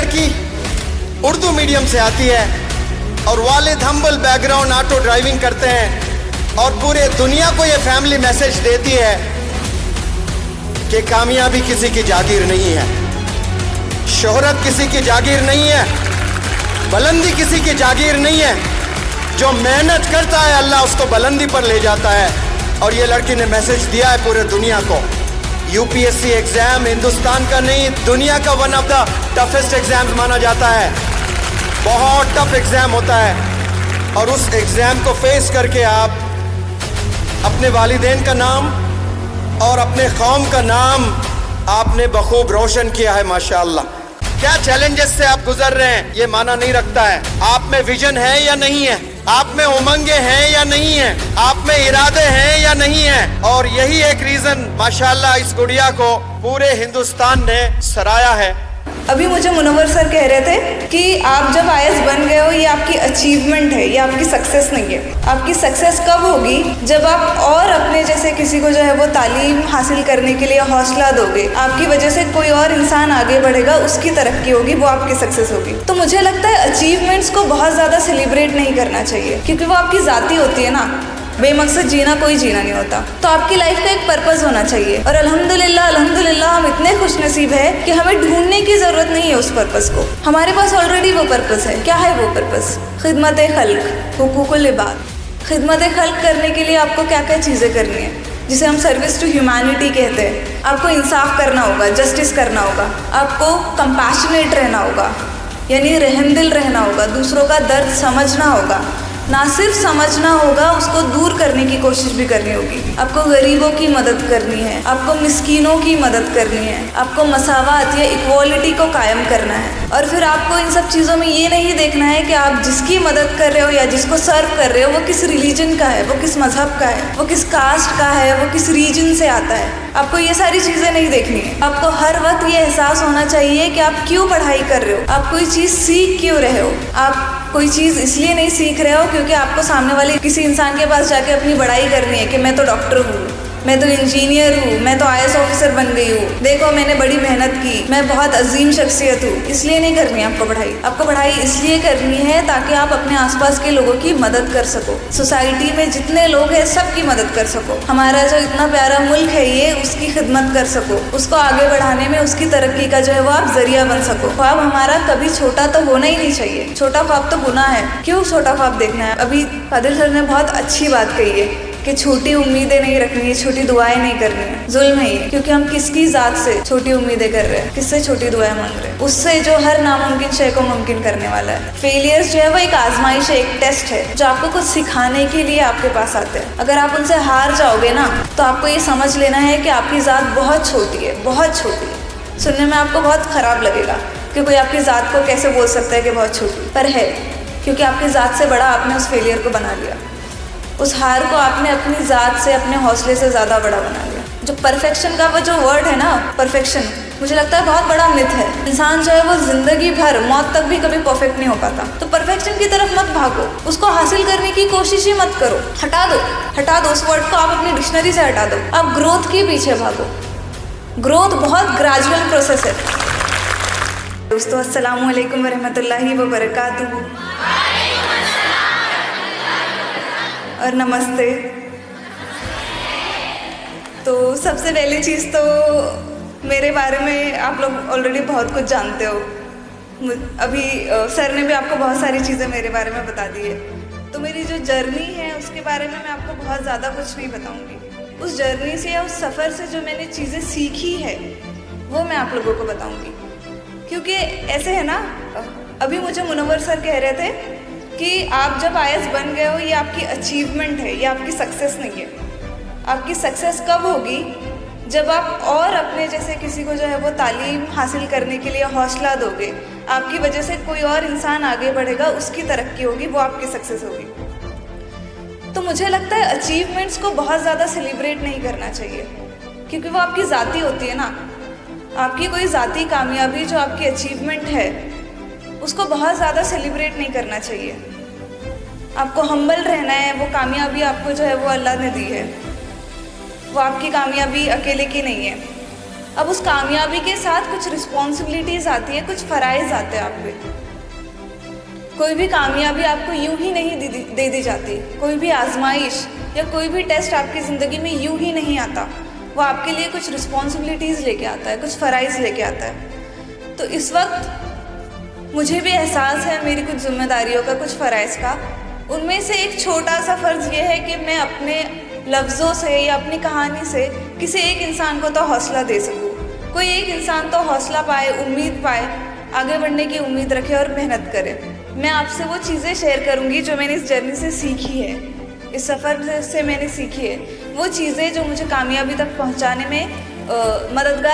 लड़की उर्दू मीडियम से आती है और वालिद हम्बल बैकग्राउंड ऑटो ड्राइविंग करते हैं और पूरे दुनिया को ये फैमिली मैसेज देती है कि कामयाबी किसी की जागीर नहीं है, शोहरत किसी की जागीर नहीं है, बुलंदी किसी की जागीर नहीं है। जो मेहनत करता है अल्लाह उसको बुलंदी पर ले जाता है। और ये लड़की ने मैसेज दिया है पूरे दुनिया को। यूपीएससी एग्जाम हिंदुस्तान का नहीं, दुनिया का one of the toughest exam माना जाता है। बहुत टफ एग्जाम होता है और उस एग्जाम को फेस करके आप अपने वालिदैन का नाम और अपने कौम का नाम आपने बखूब रोशन किया है माशाअल्लाह। क्या चैलेंजेस से आप गुजर रहे हैं ये माना नहीं रखता है। आप में विजन है या नहीं है, आप में उमंगे हैं या नहीं है, आप में इरादे हैं या नहीं है। और यही एक रीजन माशाअल्लाह इस गुड़िया को पूरे हिंदुस्तान ने सराहा है। अभी मुझे मुनव्वर सर कह रहे थे कि आप जब आईएएस बन गए हो ये आपकी अचीवमेंट है, ये आपकी सक्सेस नहीं है। आपकी सक्सेस कब होगी जब आप और अपने जैसे किसी को जो है वो तालीम हासिल करने के लिए हौसला दोगे, आपकी वजह से कोई और इंसान आगे बढ़ेगा, उसकी तरक्की होगी, वो आपकी सक्सेस होगी। तो मुझे लगता है अचीवमेंट्स को बहुत ज़्यादा सेलिब्रेट नहीं करना चाहिए क्योंकि वो आपकी ज़ाती होती है ना। बेमकसद जीना कोई जीना नहीं होता। तो आपकी लाइफ का एक पर्पस होना चाहिए और अल्हम्दुलिल्लाह हम इतने खुशनसीब है कि हमें ढूंढने की ज़रूरत नहीं है उस पर्पस को। हमारे पास ऑलरेडी वो पर्पस है। क्या है वो पर्पस? खिदमत खल्क, हुकूकुल इबाद। खिदमत खल्क करने के लिए आपको क्या क्या चीज़ें करनी है, जिसे हम सर्विस टू ह्यूमैनिटी कहते हैं। आपको इंसाफ करना होगा, जस्टिस करना होगा, आपको कंपैशनेट रहना होगा यानी रहमदिल रहना होगा, दूसरों का दर्द समझना होगा, ना सिर्फ समझना होगा उसको दूर करने की कोशिश भी करनी होगी। आपको गरीबों की मदद करनी है, आपको मिस्कीनों की मदद करनी है, आपको मसावात या इक्वालिटी को कायम करना है। और फिर आपको इन सब चीज़ों में ये नहीं देखना है कि आप जिसकी मदद कर रहे हो या जिसको सर्व कर रहे हो वो किस रिलीजन का है, वो किस मजहब का है, वो किस कास्ट का है, वो किस रीजन से आता है। आपको ये सारी चीज़ें नहीं देखनी है। आपको हर वक्त ये एहसास होना चाहिए कि आप क्यों पढ़ाई कर रहे हो, आप कोई चीज़ सीख क्यों रहे हो। आप कोई चीज़ इसलिए नहीं सीख रहे हो क्योंकि आपको सामने वाले किसी इंसान के पास जाके अपनी बड़ाई करनी है कि मैं तो डॉक्टर हूँ, मैं तो इंजीनियर हूँ, मैं तो आईएएस ऑफिसर बन गई हूँ, देखो मैंने बड़ी मेहनत की, मैं बहुत अजीम शख्सियत हूँ। इसलिए नहीं करनी आपको पढ़ाई। आपको पढ़ाई इसलिए करनी है ताकि आप अपने आसपास के लोगों की मदद कर सको, सोसाइटी में जितने लोग हैं सबकी मदद कर सको। हमारा जो इतना प्यारा मुल्क है ये, उसकी खिदमत कर सको, उसको आगे बढ़ाने में उसकी तरक्की का जो है वो आप जरिया बन सको। ख्वाब हमारा कभी छोटा तो होना ही नहीं चाहिए। छोटा ख्वाब तो गुनाह है। क्यों छोटा ख्वाब देखना है? अभी कादिर सर ने बहुत अच्छी बात कही है कि छोटी उम्मीदें नहीं रखनी है, छोटी दुआएं नहीं करनी है। जुल्म है ये, क्योंकि हम किसकी ज़ात से छोटी उम्मीदें कर रहे हैं, किससे छोटी दुआएं मांग रहे हैं? उससे जो हर नामुमकिन शय को मुमकिन करने वाला है। फेलियर्स जो है वो एक आजमाइश है, एक टेस्ट है जो आपको कुछ सिखाने के लिए आपके पास आते हैं। अगर आप उनसे हार जाओगे ना तो आपको ये समझ लेना है कि आपकी ज़ात बहुत छोटी है, बहुत छोटी है। सुनने में आपको बहुत ख़राब लगेगा कि कोई आपकी ज़ात को कैसे बोल सकता है कि बहुत छोटी, पर है, क्योंकि आपकी ज़ात से बड़ा आपने उस फेलियर को बना लिया। उस हार को आपने अपनी ज़ात से, अपने हौसले से ज़्यादा बड़ा बना लिया। जो परफेक्शन का वो जो वर्ड है ना, परफेक्शन, मुझे लगता है बहुत बड़ा मिथ है। इंसान जो है वो ज़िंदगी भर मौत तक भी कभी परफेक्ट नहीं हो पाता। तो परफेक्शन की तरफ मत भागो, उसको हासिल करने की कोशिश ही मत करो। हटा दो उस वर्ड को, आप अपनी डिक्शनरी से हटा दो। आप ग्रोथ के पीछे भागो। ग्रोथ बहुत ग्रेजुअल प्रोसेस है। दोस्तों अस्सलाम वालेकुम वरहमतुल्लाहि वबरकातुहू और नमस्ते। तो सबसे पहली चीज़ तो मेरे बारे में आप लोग ऑलरेडी बहुत कुछ जानते हो। अभी सर ने भी आपको बहुत सारी चीज़ें मेरे बारे में बता दी है। तो मेरी जो जर्नी है उसके बारे में मैं आपको बहुत ज़्यादा कुछ नहीं बताऊंगी। उस जर्नी से या उस सफ़र से जो मैंने चीज़ें सीखी है वो मैं आप लोगों को बताऊंगी। क्योंकि ऐसे है ना, अभी मुझे मुनव्वर सर कह रहे थे कि आप जब आईएएस बन गए हो ये आपकी अचीवमेंट है, ये आपकी सक्सेस नहीं है। आपकी सक्सेस कब होगी जब आप और अपने जैसे किसी को जो है वो तालीम हासिल करने के लिए हौसला दोगे, आपकी वजह से कोई और इंसान आगे बढ़ेगा, उसकी तरक्की होगी, वो आपकी सक्सेस होगी। तो मुझे लगता है अचीवमेंट्स को बहुत ज़्यादा सेलिब्रेट नहीं करना चाहिए क्योंकि वो आपकी ज़ाती होती है ना। आपकी कोई ज़ाती कामयाबी जो आपकी अचीवमेंट है उसको बहुत ज़्यादा सेलिब्रेट नहीं करना चाहिए। आपको हम्बल रहना है। वो कामयाबी आपको जो है वो अल्लाह ने दी है, वो आपकी कामयाबी अकेले की नहीं है। अब उस कामयाबी के साथ कुछ रिस्पॉन्सिबिलिटीज़ आती है, कुछ फ़राइज़ आते हैं आप पे। कोई भी कामयाबी आपको यूं ही नहीं दे दी जाती। कोई भी आजमाइश या कोई भी टेस्ट आपकी ज़िंदगी में यूं ही नहीं आता। वो आपके लिए कुछ रिस्पॉन्सिबिलिटीज़ लेके आता है, कुछ फ़राइज़ लेके आता है। तो इस वक्त मुझे भी एहसास है मेरी कुछ जिम्मेदारियों का, कुछ फ़राइज़ का। उनमें से एक छोटा सा फ़र्ज़ ये है कि मैं अपने लफ्ज़ों से या अपनी कहानी से किसी एक इंसान को तो हौसला दे सकूँ। कोई एक इंसान तो हौसला पाए, उम्मीद पाए, आगे बढ़ने की उम्मीद रखे और मेहनत करे। मैं आपसे वो चीज़ें शेयर करूँगी जो मैंने इस जर्नी से सीखी है, इस सफ़र से मैंने सीखी है। वो चीज़ें जो मुझे कामयाबी तक पहुँचाने में मददगार